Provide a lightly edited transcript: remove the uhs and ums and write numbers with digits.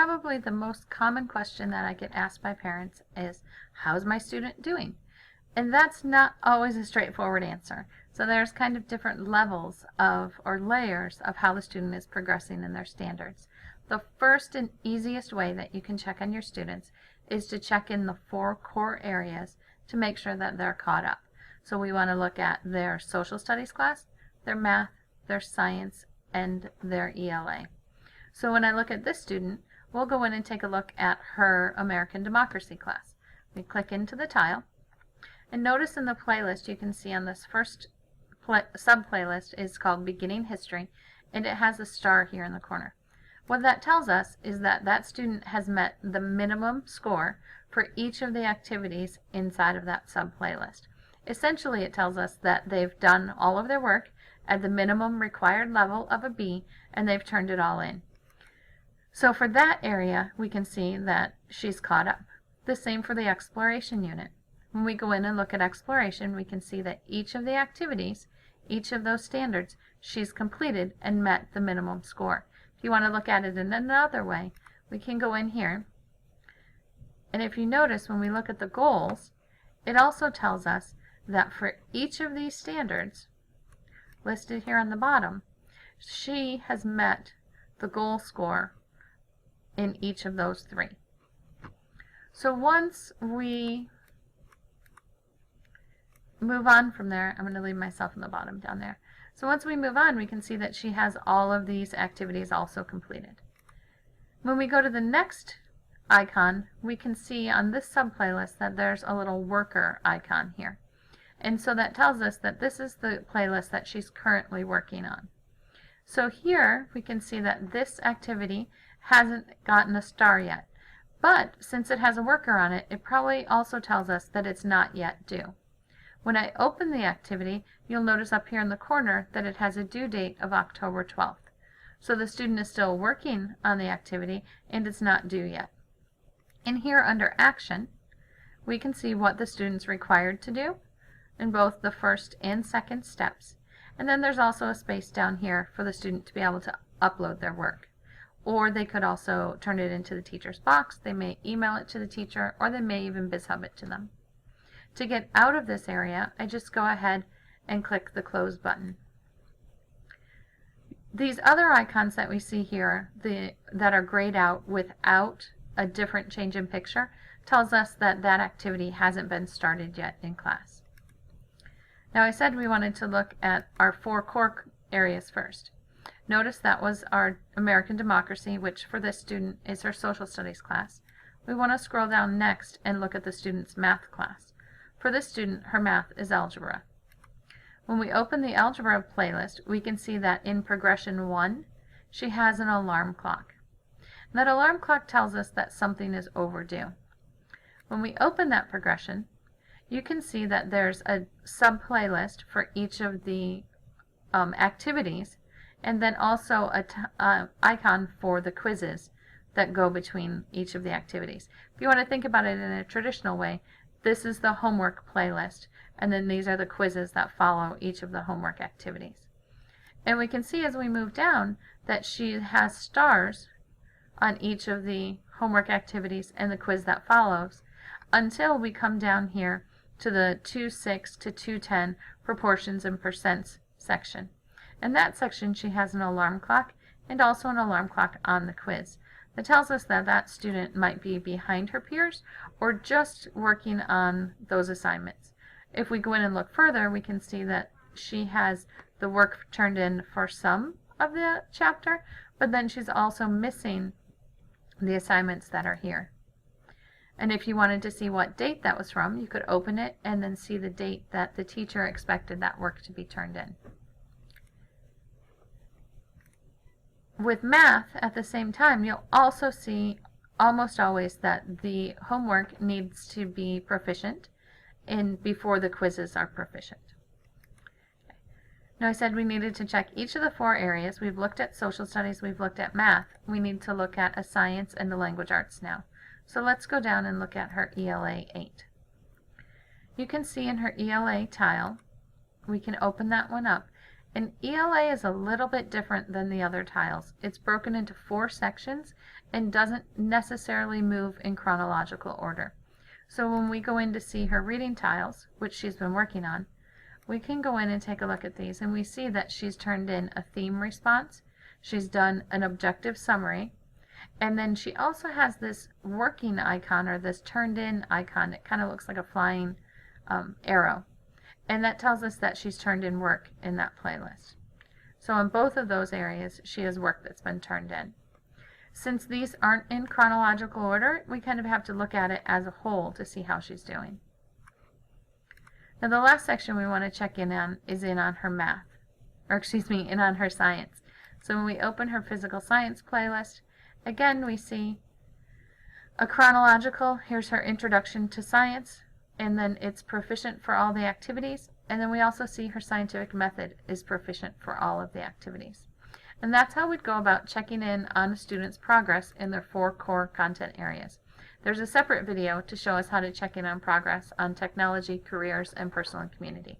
probably the most common question that I get asked by parents is, how's my student doing? And that's not always a straightforward answer. So there's kind of different levels of, or layers of, how the student is progressing in their standards. The first and easiest way that you can check on your students is to check in the 4 core areas to make sure that they're caught up. So we want to look at their social studies class, their math, their science, and their ELA. So when I look at this student, we'll go in and take a look at her American Democracy class. We click into the tile, and notice in the playlist you can see on this first sub-playlist is called Beginning History, and it has a star here in the corner. What that tells us is that that student has met the minimum score for each of the activities inside of that sub-playlist. Essentially, it tells us that they've done all of their work at the minimum required level of a B, and they've turned it all in. So for that area, we can see that she's caught up. The same for the exploration unit. When we go in and look at exploration, we can see that each of the activities, each of those standards, she's completed and met the minimum score. If you want to look at it in another way, we can go in here, and if you notice when we look at the goals, it also tells us that for each of these standards listed here on the bottom, she has met the goal score in each of those 3. So once we move on from there, I'm going to leave myself in the bottom down there. So once we move on, we can see that she has all of these activities also completed. When we go to the next icon, we can see on this sub-playlist that there's a little worker icon here. And so that tells us that this is the playlist that she's currently working on. So here we can see that this activity hasn't gotten a star yet. But since it has a worker on it, it probably also tells us that it's not yet due. When I open the activity, you'll notice up here in the corner that it has a due date of October 12th. So the student is still working on the activity and it's not due yet. In here under Action, we can see what the student's required to do in both the first and second steps. And then there's also a space down here for the student to be able to upload their work. Or they could also turn it into the teacher's box, they may email it to the teacher, or they may even BizHub it to them. To get out of this area, I just go ahead and click the Close button. These other icons that we see here, that are grayed out without a different change in picture, tells us that that activity hasn't been started yet in class. Now I said we wanted to look at our 4 core areas first. Notice that was our American Democracy, which for this student is her social studies class. We want to scroll down next and look at the student's math class. For this student, her math is algebra. When we open the algebra playlist, we can see that in progression 1, she has an alarm clock. That alarm clock tells us that something is overdue. When we open that progression, you can see that there's a sub-playlist for each of the activities, and then also a icon for the quizzes that go between each of the activities. If you want to think about it in a traditional way, this is the homework playlist, and then these are the quizzes that follow each of the homework activities. And we can see as we move down that she has stars on each of the homework activities and the quiz that follows, until we come down here to the 2-6 to 2-10 proportions and percents section. In that section, she has an alarm clock and also an alarm clock on the quiz. That tells us that that student might be behind her peers or just working on those assignments. If we go in and look further, we can see that she has the work turned in for some of the chapter, but then she's also missing the assignments that are here. And if you wanted to see what date that was from, you could open it and then see the date that the teacher expected that work to be turned in. With math, at the same time, you'll also see almost always that the homework needs to be proficient before the quizzes are proficient. Okay. Now I said we needed to check each of the 4 areas. We've looked at social studies, we've looked at math. We need to look at a science and the language arts now. So let's go down and look at her ELA 8. You can see in her ELA tile, we can open that one up, And ELA is a little bit different than the other tiles. It's broken into 4 sections and doesn't necessarily move in chronological order. So when we go in to see her reading tiles, which she's been working on, we can go in and take a look at these, and we see that she's turned in a theme response, she's done an objective summary, and then she also has this working icon, or this turned in icon. It kind of looks like a flying arrow. And that tells us that she's turned in work in that playlist. So in both of those areas, she has work that's been turned in. Since these aren't in chronological order, we kind of have to look at it as a whole to see how she's doing. Now the last section we want to check in on is in on her math, or excuse me, in on her science. So when we open her physical science playlist, again we see a chronological, here's her introduction to science, and then it's proficient for all the activities, and then we also see her scientific method is proficient for all of the activities. And that's how we'd go about checking in on a student's progress in their 4 core content areas. There's a separate video to show us how to check in on progress on technology, careers, and personal and community.